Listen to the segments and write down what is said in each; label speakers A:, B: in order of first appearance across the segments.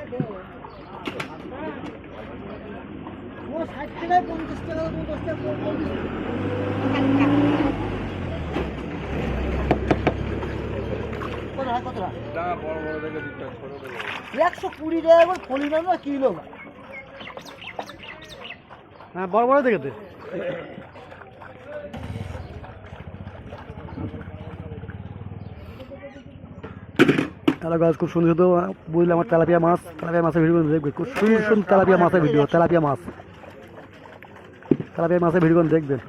A: ও 60 টাকায় 50 টাকা 10 টাকা কতটা
B: না বড় বড় দেখে দিতে ছোট দেখে
A: 120 টাকা করে ফলি না কিলো।
C: হ্যাঁ বড় বড় দেখে দে। হ্যালো গাছ, খুব সুন্দর সুন্দর বুঝলে আমার তেলাপিয়া মাছের ভিডিও দেখবে, খুব সুন্দর সুন্দর তেলাপিয়া মাছের ভিডিও, তেলাপিয়া মাছের ভিডিও দেখবেন।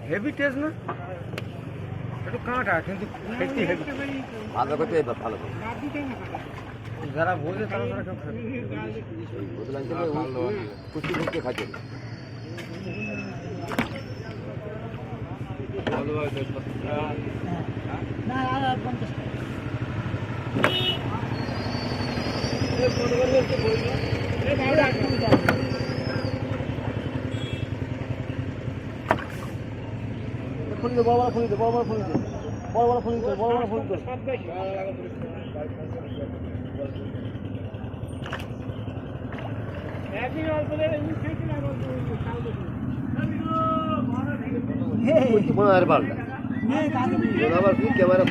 B: হেভি টেস্ট না, একটু কাঁটা কিন্তু খেতে হেভি
D: ভালো করতে ভালো করে
B: যারা বোঝে তারা তারা কেউ খাবে
D: কুচি কুচি খাচ্ছে।
A: না 50 টাকা
C: ফুলি দে, বড় বড় ফুলি দে, বড় বড় ফুলি দে, বড় বড় ফুলি দে, বড় বড় ফুলি দে।
D: মনে হয় পাল্টা
A: নে কাজ
D: আবার ক্যামেরা